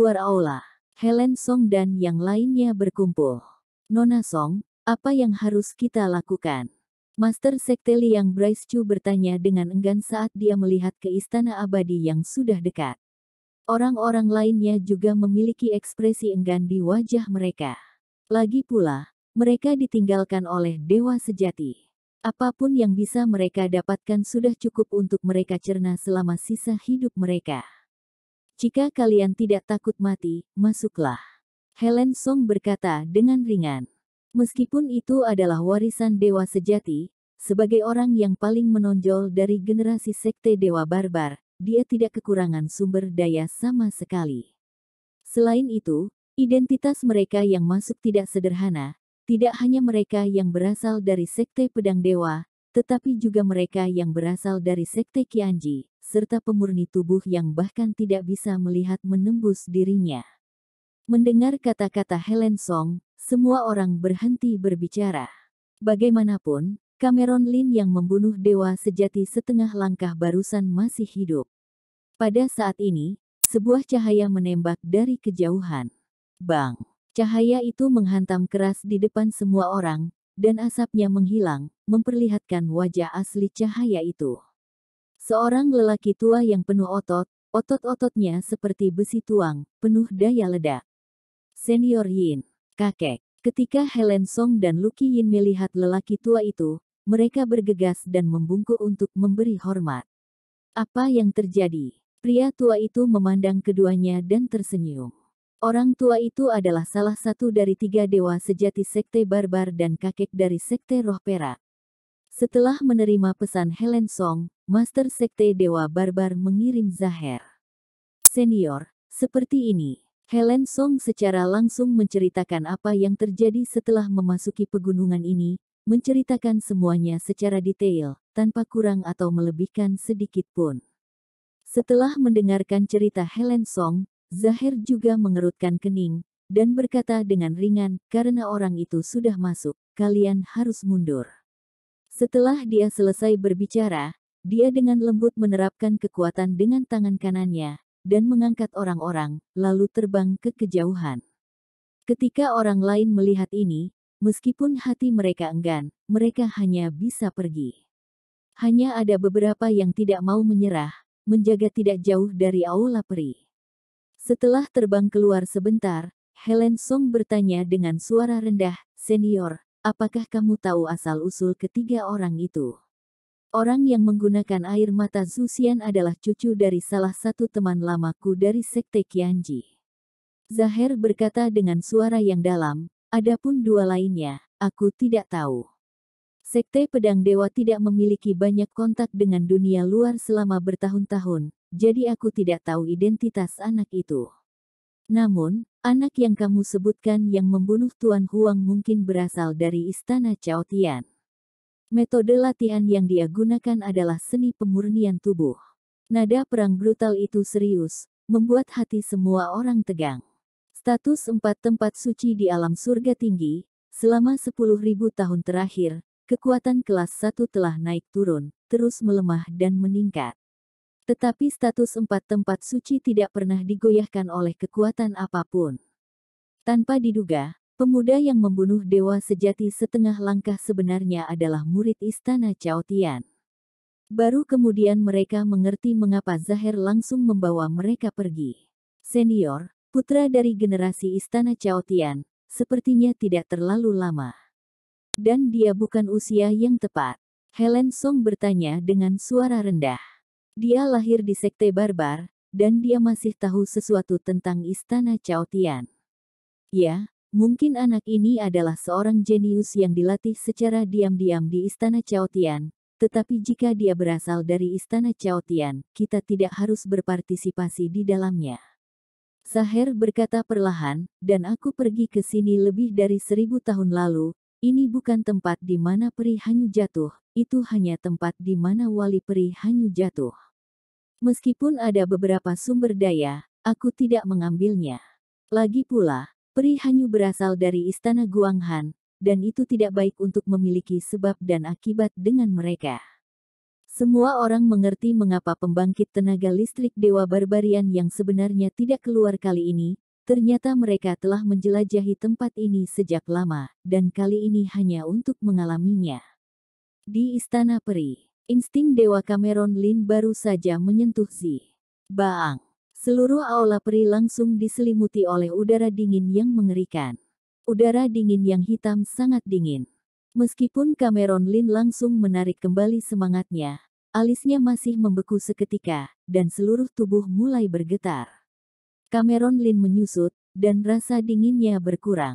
luar aula, Helen Song dan yang lainnya berkumpul. Nona Song, apa yang harus kita lakukan? Master Sekte Liang Bryce Chu bertanya dengan enggan saat dia melihat ke istana abadi yang sudah dekat. Orang-orang lainnya juga memiliki ekspresi enggan di wajah mereka. Lagi pula, mereka ditinggalkan oleh dewa sejati. Apapun yang bisa mereka dapatkan sudah cukup untuk mereka cerna selama sisa hidup mereka. Jika kalian tidak takut mati, masuklah. Helen Song berkata dengan ringan. Meskipun itu adalah warisan dewa sejati, sebagai orang yang paling menonjol dari generasi sekte dewa barbar, dia tidak kekurangan sumber daya sama sekali. Selain itu, identitas mereka yang masuk tidak sederhana, tidak hanya mereka yang berasal dari sekte pedang dewa, tetapi juga mereka yang berasal dari sekte Qianji, serta pemurni tubuh yang bahkan tidak bisa melihat menembus dirinya. Mendengar kata-kata Helen Song, semua orang berhenti berbicara. Bagaimanapun, Cameron Lin yang membunuh dewa sejati setengah langkah barusan masih hidup. Pada saat ini, sebuah cahaya menembak dari kejauhan. Bang! Cahaya itu menghantam keras di depan semua orang, dan asapnya menghilang, memperlihatkan wajah asli cahaya itu. Seorang lelaki tua yang penuh otot, otot-ototnya seperti besi tuang, penuh daya ledak. Senior Yin, kakek. Ketika Helen Song dan Lucky Yin melihat lelaki tua itu, mereka bergegas dan membungkuk untuk memberi hormat. Apa yang terjadi? Pria tua itu memandang keduanya dan tersenyum. Orang tua itu adalah salah satu dari 3 dewa sejati sekte barbar dan kakek dari sekte roh perak. Setelah menerima pesan Helen Song, Master Sekte Dewa Barbar mengirim Zaher. Senior, seperti ini. Helen Song secara langsung menceritakan apa yang terjadi setelah memasuki pegunungan ini, menceritakan semuanya secara detail, tanpa kurang atau melebihkan sedikit pun. Setelah mendengarkan cerita Helen Song, Zaher juga mengerutkan kening, dan berkata dengan ringan, karena orang itu sudah masuk, kalian harus mundur. Setelah dia selesai berbicara, dia dengan lembut menerapkan kekuatan dengan tangan kanannya, dan mengangkat orang-orang, lalu terbang ke kejauhan. Ketika orang lain melihat ini, meskipun hati mereka enggan, mereka hanya bisa pergi. Hanya ada beberapa yang tidak mau menyerah, menjaga tidak jauh dari aula peri. Setelah terbang keluar sebentar, Helen Song bertanya dengan suara rendah, "Senior, apakah kamu tahu asal-usul ketiga orang itu?" Orang yang menggunakan air mata Zuxian adalah cucu dari salah satu teman lamaku dari sekte Qianji. Zaher berkata dengan suara yang dalam, adapun 2 lainnya, aku tidak tahu. Sekte Pedang Dewa tidak memiliki banyak kontak dengan dunia luar selama bertahun-tahun, jadi aku tidak tahu identitas anak itu. Namun, anak yang kamu sebutkan yang membunuh Tuan Huang mungkin berasal dari istana Chaotian. Metode latihan yang dia gunakan adalah seni pemurnian tubuh. Nada perang brutal itu serius, membuat hati semua orang tegang. Status 4 tempat suci di alam surga tinggi, selama 10.000 tahun terakhir, kekuatan kelas 1 telah naik turun, terus melemah dan meningkat. Tetapi status 4 tempat suci tidak pernah digoyahkan oleh kekuatan apapun. Tanpa diduga, pemuda yang membunuh dewa sejati setengah langkah sebenarnya adalah murid istana Chaotian. Baru kemudian mereka mengerti mengapa Zaher langsung membawa mereka pergi. Senior, putra dari generasi istana Chaotian, sepertinya tidak terlalu lama. Dan dia bukan usia yang tepat. Helen Song bertanya dengan suara rendah. Dia lahir di sekte barbar, dan dia masih tahu sesuatu tentang istana Chaotian. Ya, mungkin anak ini adalah seorang jenius yang dilatih secara diam-diam di istana Chaotian, tetapi jika dia berasal dari istana Chaotian, kita tidak harus berpartisipasi di dalamnya. Zaher berkata perlahan, dan aku pergi ke sini lebih dari 1000 tahun lalu, ini bukan tempat di mana peri hanyu jatuh, itu hanya tempat di mana wali peri hanyu jatuh. Meskipun ada beberapa sumber daya, aku tidak mengambilnya. Lagi pula, peri hanyu berasal dari istana Guanghan, dan itu tidak baik untuk memiliki sebab dan akibat dengan mereka. Semua orang mengerti mengapa pembangkit tenaga listrik Dewa Barbarian yang sebenarnya tidak keluar kali ini, ternyata mereka telah menjelajahi tempat ini sejak lama, dan kali ini hanya untuk mengalaminya. Di Istana Peri, insting Dewa Cameron Lin baru saja menyentuh Zi. Baang! Seluruh aula peri langsung diselimuti oleh udara dingin yang mengerikan. Udara dingin yang hitam sangat dingin. Meskipun Cameron Lin langsung menarik kembali semangatnya, alisnya masih membeku seketika, dan seluruh tubuh mulai bergetar. Cameron Lin menyusut, dan rasa dinginnya berkurang.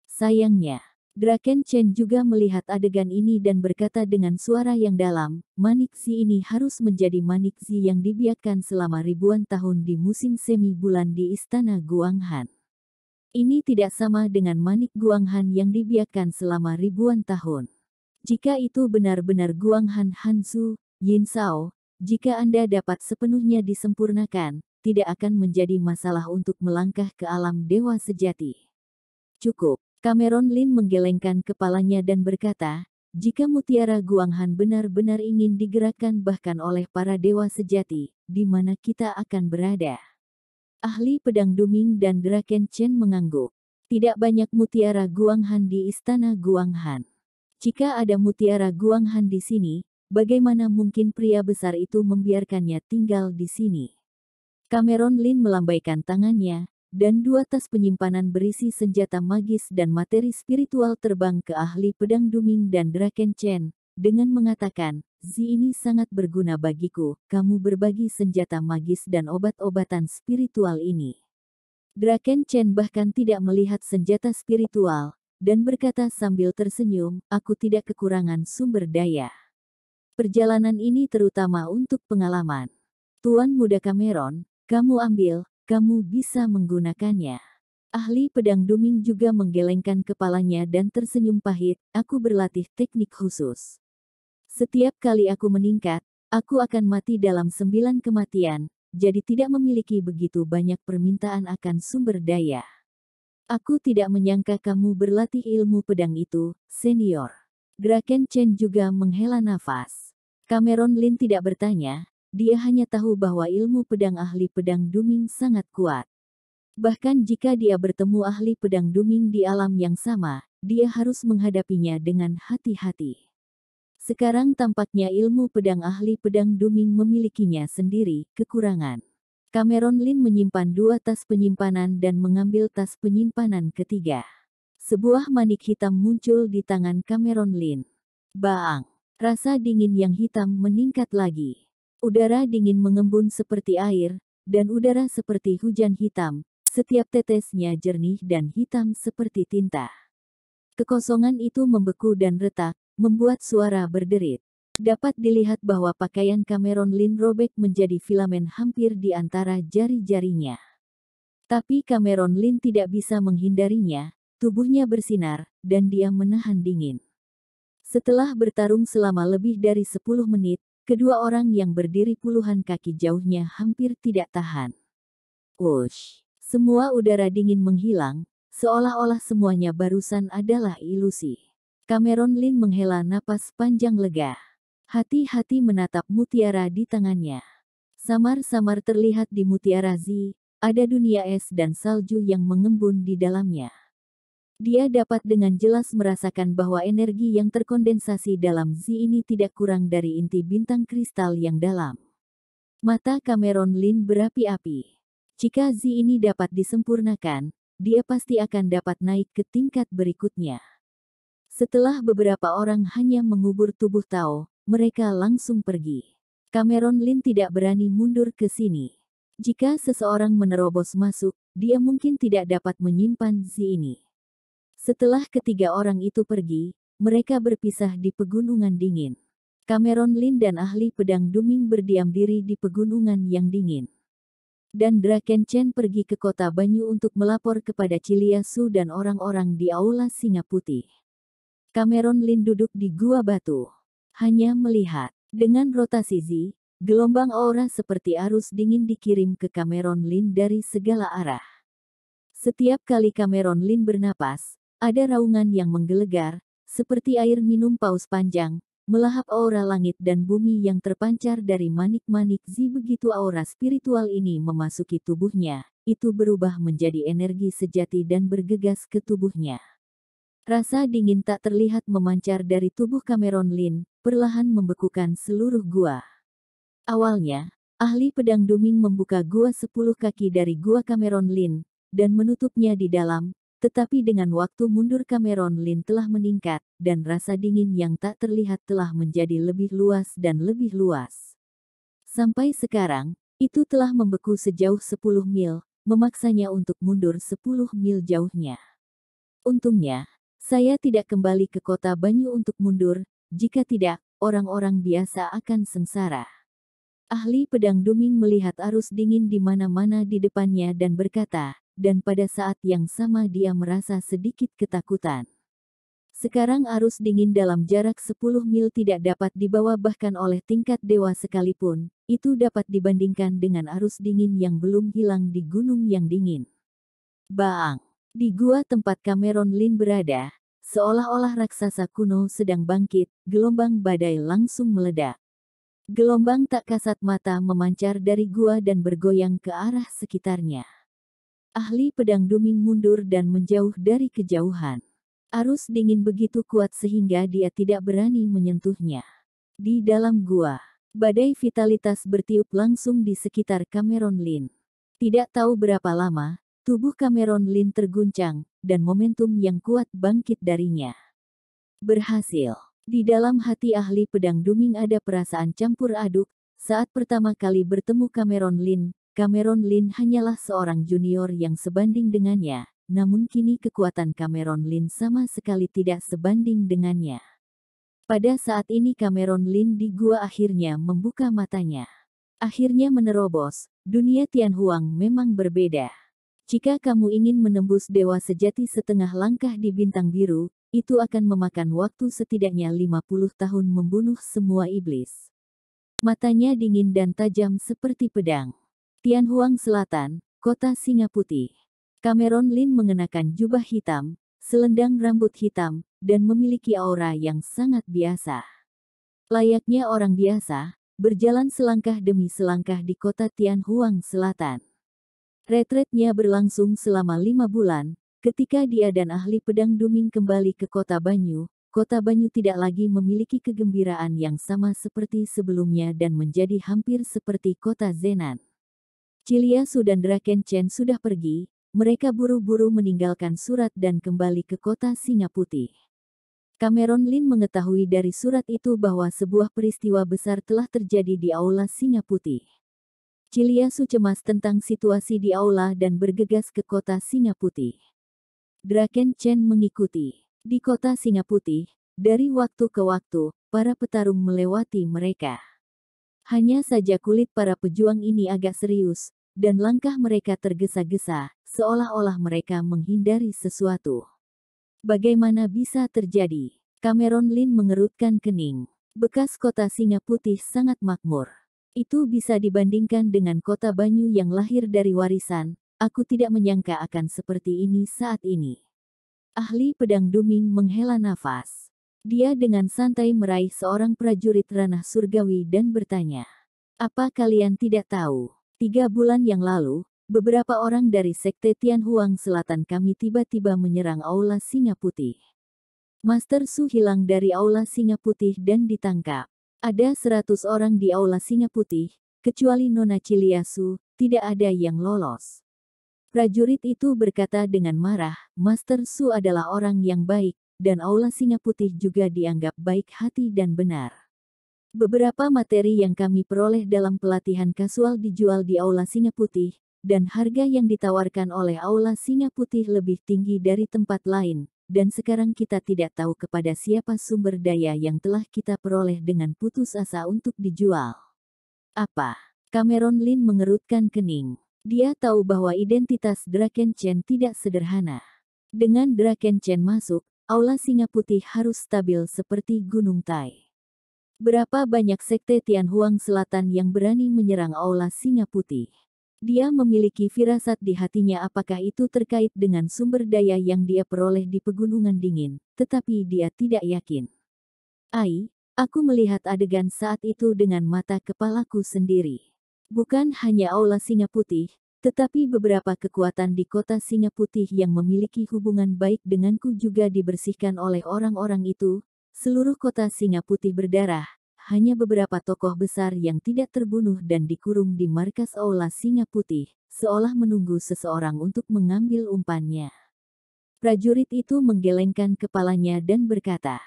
Sayangnya, Draken Chen juga melihat adegan ini dan berkata dengan suara yang dalam, Manik Zi ini harus menjadi Manik Zi yang dibiarkan selama ribuan tahun di musim semi bulan di Istana Guanghan. Ini tidak sama dengan Manik Guanghan yang dibiarkan selama ribuan tahun. Jika itu benar-benar Guanghan Hansu, Yin Sao, jika Anda dapat sepenuhnya disempurnakan, tidak akan menjadi masalah untuk melangkah ke alam dewa sejati. Cukup. Cameron Lin menggelengkan kepalanya dan berkata, jika mutiara Guanghan benar-benar ingin digerakkan bahkan oleh para dewa sejati, di mana kita akan berada? Ahli pedang Duming dan Draken Chen mengangguk. Tidak banyak mutiara Guanghan di Istana Guanghan. Jika ada mutiara Guanghan di sini, bagaimana mungkin pria besar itu membiarkannya tinggal di sini? Cameron Lin melambaikan tangannya, dan dua tas penyimpanan berisi senjata magis dan materi spiritual terbang ke ahli pedang Duming dan Draken Chen, dengan mengatakan, Zi ini sangat berguna bagiku, kamu berbagi senjata magis dan obat-obatan spiritual ini. Draken Chen bahkan tidak melihat senjata spiritual, dan berkata sambil tersenyum, aku tidak kekurangan sumber daya. Perjalanan ini terutama untuk pengalaman. Tuan Muda Cameron, kamu ambil, kamu bisa menggunakannya. Ahli pedang Duming juga menggelengkan kepalanya dan tersenyum pahit, aku berlatih teknik khusus. Setiap kali aku meningkat, aku akan mati dalam 9 kematian, jadi tidak memiliki begitu banyak permintaan akan sumber daya. Aku tidak menyangka kamu berlatih ilmu pedang itu, senior. Draken Chen juga menghela nafas. Cameron Lin tidak bertanya, dia hanya tahu bahwa ilmu pedang ahli pedang Duming sangat kuat. Bahkan jika dia bertemu ahli pedang Duming di alam yang sama, dia harus menghadapinya dengan hati-hati. Sekarang tampaknya ilmu pedang ahli pedang Duming memilikinya sendiri, kekurangan. Cameron Lin menyimpan dua tas penyimpanan dan mengambil tas penyimpanan ketiga. Sebuah manik hitam muncul di tangan Cameron Lin. Baang! Rasa dingin yang hitam meningkat lagi. Udara dingin mengembun seperti air, dan udara seperti hujan hitam, setiap tetesnya jernih dan hitam seperti tinta. Kekosongan itu membeku dan retak, membuat suara berderit. Dapat dilihat bahwa pakaian Cameron Lin robek menjadi filamen hampir di antara jari-jarinya. Tapi Cameron Lin tidak bisa menghindarinya, tubuhnya bersinar, dan dia menahan dingin. Setelah bertarung selama lebih dari 10 menit, kedua orang yang berdiri puluhan kaki jauhnya hampir tidak tahan. Wush! Semua udara dingin menghilang, seolah-olah semuanya barusan adalah ilusi. Cameron Lin menghela napas panjang lega. Hati-hati menatap mutiara di tangannya. Samar-samar terlihat di mutiara Zi, ada dunia es dan salju yang mengembun di dalamnya. Dia dapat dengan jelas merasakan bahwa energi yang terkondensasi dalam Zi ini tidak kurang dari inti bintang kristal yang dalam. Mata Cameron Lin berapi-api. Jika Zi ini dapat disempurnakan, dia pasti akan dapat naik ke tingkat berikutnya. Setelah beberapa orang hanya mengubur tubuh Tao, mereka langsung pergi. Cameron Lin tidak berani mundur ke sini. Jika seseorang menerobos masuk, dia mungkin tidak dapat menyimpan Zi ini. Setelah ketiga orang itu pergi, mereka berpisah di pegunungan dingin. Cameron Lin dan ahli pedang Duming berdiam diri di pegunungan yang dingin. Dan Draken Chen pergi ke kota Banyu untuk melapor kepada Cilia Su dan orang-orang di Aula Singa Putih. Cameron Lin duduk di gua batu. Hanya melihat. Dengan rotasi Zi, gelombang aura seperti arus dingin dikirim ke Cameron Lin dari segala arah. Setiap kali Cameron Lin bernapas, ada raungan yang menggelegar, seperti air minum paus panjang, melahap aura langit dan bumi yang terpancar dari manik-manik Zi. Begitu aura spiritual ini memasuki tubuhnya, itu berubah menjadi energi sejati dan bergegas ke tubuhnya. Rasa dingin tak terlihat memancar dari tubuh Cameron Lin, perlahan membekukan seluruh gua. Awalnya, ahli pedang Duming membuka gua 10 kaki dari gua Cameron Lin, dan menutupnya di dalam, tetapi dengan waktu mundur Cameron Lin telah meningkat, dan rasa dingin yang tak terlihat telah menjadi lebih luas dan lebih luas. Sampai sekarang, itu telah membeku sejauh 10 mil, memaksanya untuk mundur 10 mil jauhnya. Untungnya, saya tidak kembali ke kota Banyu untuk mundur, jika tidak, orang-orang biasa akan sengsara. Ahli pedang Duming melihat arus dingin di mana-mana di depannya dan berkata, dan pada saat yang sama dia merasa sedikit ketakutan. Sekarang arus dingin dalam jarak 10 mil tidak dapat dibawa bahkan oleh tingkat dewa sekalipun, itu dapat dibandingkan dengan arus dingin yang belum hilang di gunung yang dingin. Baang! Di gua tempat Cameron Lin berada, seolah-olah raksasa kuno sedang bangkit, gelombang badai langsung meledak. Gelombang tak kasat mata memancar dari gua dan bergoyang ke arah sekitarnya. Ahli pedang Duming mundur dan menjauh dari kejauhan. Arus dingin begitu kuat sehingga dia tidak berani menyentuhnya. Di dalam gua, badai vitalitas bertiup langsung di sekitar Cameron Lin. Tidak tahu berapa lama, tubuh Cameron Lin terguncang, dan momentum yang kuat bangkit darinya. Berhasil. Di dalam hati ahli pedang Duming ada perasaan campur aduk. Saat pertama kali bertemu Cameron Lin hanyalah seorang junior yang sebanding dengannya, namun kini kekuatan Cameron Lin sama sekali tidak sebanding dengannya. Pada saat ini Cameron Lin di gua akhirnya membuka matanya. Akhirnya menerobos, dunia Tianhuang memang berbeda. Jika kamu ingin menembus dewa sejati setengah langkah di bintang biru, itu akan memakan waktu setidaknya 50 tahun membunuh semua iblis. Matanya dingin dan tajam seperti pedang. Tianhuang Selatan, kota Singa Putih. Cameron Lin mengenakan jubah hitam, selendang rambut hitam, dan memiliki aura yang sangat biasa. Layaknya orang biasa, berjalan selangkah demi selangkah di kota Tianhuang Selatan. Retretnya berlangsung selama 5 bulan, ketika dia dan ahli pedang Duming kembali ke kota Banyu tidak lagi memiliki kegembiraan yang sama seperti sebelumnya dan menjadi hampir seperti kota Zenan. Chiliasu dan Draken Chen sudah pergi, mereka buru-buru meninggalkan surat dan kembali ke kota Singa Putih. Cameron Lin mengetahui dari surat itu bahwa sebuah peristiwa besar telah terjadi di aula Singa Putih. Chiliasu cemas tentang situasi di aula dan bergegas ke kota Singa Putih. Draken Chen mengikuti. Di kota Singa Putih, dari waktu ke waktu, para petarung melewati mereka. Hanya saja kulit para pejuang ini agak serius, dan langkah mereka tergesa-gesa, seolah-olah mereka menghindari sesuatu. Bagaimana bisa terjadi? Cameron Lin mengerutkan kening. Bekas kota Singa Putih sangat makmur. Itu bisa dibandingkan dengan kota Banyu yang lahir dari warisan. Aku tidak menyangka akan seperti ini saat ini. Ahli pedang Duming menghela nafas. Dia dengan santai meraih seorang prajurit ranah surgawi dan bertanya. Apa kalian tidak tahu? 3 bulan yang lalu, beberapa orang dari Sekte Tianhuang Selatan kami tiba-tiba menyerang aula Singa Putih. Master Su hilang dari aula Singa Putih dan ditangkap. Ada 100 orang di aula Singa Putih, kecuali Nona Chiliasu, tidak ada yang lolos. Prajurit itu berkata dengan marah, Master Su adalah orang yang baik, dan aula Singa Putih juga dianggap baik hati dan benar. Beberapa materi yang kami peroleh dalam pelatihan kasual dijual di aula Singa Putih, dan harga yang ditawarkan oleh aula Singa Putih lebih tinggi dari tempat lain. Dan sekarang kita tidak tahu kepada siapa sumber daya yang telah kita peroleh dengan putus asa untuk dijual. Apa? Cameron Lin mengerutkan kening. Dia tahu bahwa identitas Draken Chen tidak sederhana. Dengan Draken Chen masuk, aula Singa Putih harus stabil seperti Gunung Tai. Berapa banyak sekte Tianhuang Selatan yang berani menyerang aula Singa Putih? Dia memiliki firasat di hatinya apakah itu terkait dengan sumber daya yang dia peroleh di pegunungan dingin, tetapi dia tidak yakin. Ai, Aku melihat adegan saat itu dengan mata kepalaku sendiri. Bukan hanya Aula Singa Putih, tetapi beberapa kekuatan di kota Singa Putih yang memiliki hubungan baik denganku juga dibersihkan oleh orang-orang itu. Seluruh kota Singa Putih berdarah, hanya beberapa tokoh besar yang tidak terbunuh dan dikurung di markas Aula Singa Putih, seolah menunggu seseorang untuk mengambil umpannya. Prajurit itu menggelengkan kepalanya dan berkata,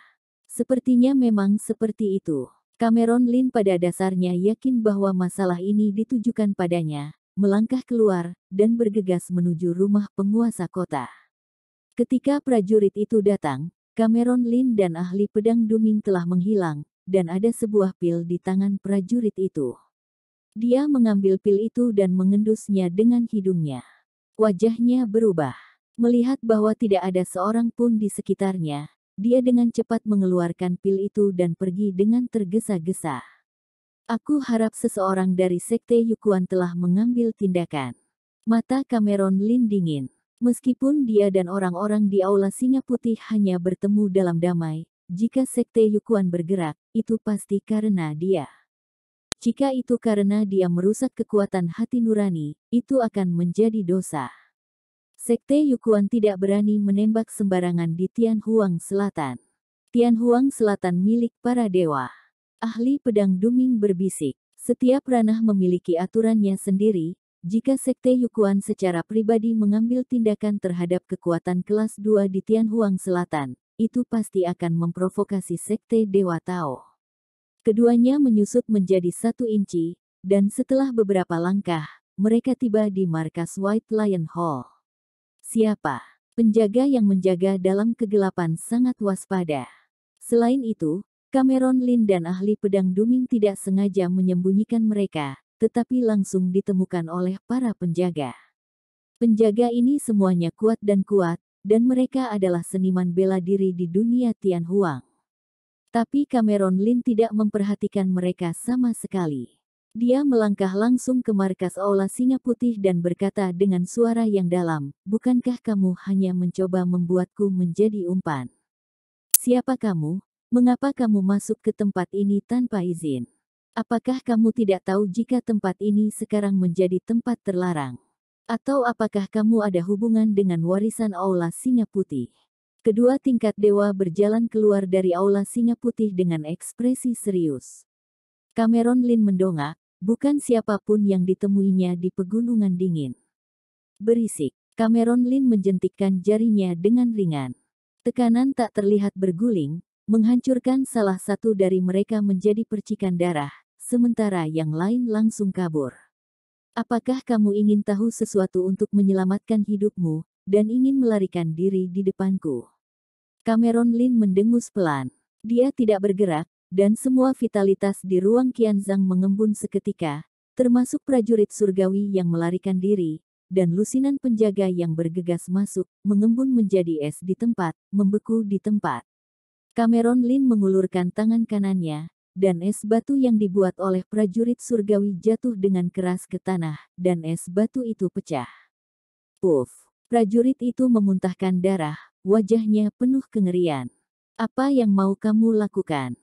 "Sepertinya memang seperti itu." Cameron Lin pada dasarnya yakin bahwa masalah ini ditujukan padanya, melangkah keluar, dan bergegas menuju rumah penguasa kota. Ketika prajurit itu datang, Cameron Lin dan ahli pedang Duming telah menghilang, dan ada sebuah pil di tangan prajurit itu. Dia mengambil pil itu dan mengendusnya dengan hidungnya. Wajahnya berubah. Melihat bahwa tidak ada seorang pun di sekitarnya, dia dengan cepat mengeluarkan pil itu dan pergi dengan tergesa-gesa. Aku harap seseorang dari Sekte Yukuan telah mengambil tindakan. Mata Cameron Lin dingin. Meskipun dia dan orang-orang di Aula Singa Putih hanya bertemu dalam damai, jika Sekte Yukuan bergerak, itu pasti karena dia. Jika itu karena dia merusak kekuatan hati nurani, itu akan menjadi dosa. Sekte Yukuan tidak berani menembak sembarangan di Tianhuang Selatan. Tianhuang Selatan milik para dewa. Ahli pedang Duming berbisik. Setiap ranah memiliki aturannya sendiri. Jika Sekte Yukuan secara pribadi mengambil tindakan terhadap kekuatan kelas 2 di Tianhuang Selatan, itu pasti akan memprovokasi Sekte Dewa Tao. Keduanya menyusut menjadi 1 inci, dan setelah beberapa langkah, mereka tiba di markas White Lion Hall. Siapa? Penjaga yang menjaga dalam kegelapan sangat waspada. Selain itu, Cameron Lin dan ahli pedang Duming tidak sengaja menyembunyikan mereka, tetapi langsung ditemukan oleh para penjaga. Penjaga ini semuanya kuat, dan mereka adalah seniman bela diri di dunia Tianhuang. Tapi Cameron Lin tidak memperhatikan mereka sama sekali. Dia melangkah langsung ke markas Aula Singa Putih dan berkata dengan suara yang dalam, "Bukankah kamu hanya mencoba membuatku menjadi umpan? Siapa kamu? Mengapa kamu masuk ke tempat ini tanpa izin? Apakah kamu tidak tahu jika tempat ini sekarang menjadi tempat terlarang? Atau apakah kamu ada hubungan dengan warisan Aula Singa Putih?" Kedua tingkat dewa berjalan keluar dari Aula Singa Putih dengan ekspresi serius. Cameron Lin mendongak. Bukan siapapun yang ditemuinya di pegunungan dingin. Berisik. Cameron Lin menjentikkan jarinya dengan ringan. Tekanan tak terlihat berguling, menghancurkan salah satu dari mereka menjadi percikan darah, sementara yang lain langsung kabur. Apakah kamu ingin tahu sesuatu untuk menyelamatkan hidupmu, dan ingin melarikan diri di depanku? Cameron Lin mendengus pelan. Dia tidak bergerak, dan semua vitalitas di ruang Qianzhang mengembun seketika, termasuk prajurit surgawi yang melarikan diri, dan lusinan penjaga yang bergegas masuk, mengembun menjadi es di tempat, membeku di tempat. Cameron Lin mengulurkan tangan kanannya, dan es batu yang dibuat oleh prajurit surgawi jatuh dengan keras ke tanah, dan es batu itu pecah. Puff! Prajurit itu memuntahkan darah, wajahnya penuh kengerian. "Apa yang mau kamu lakukan?"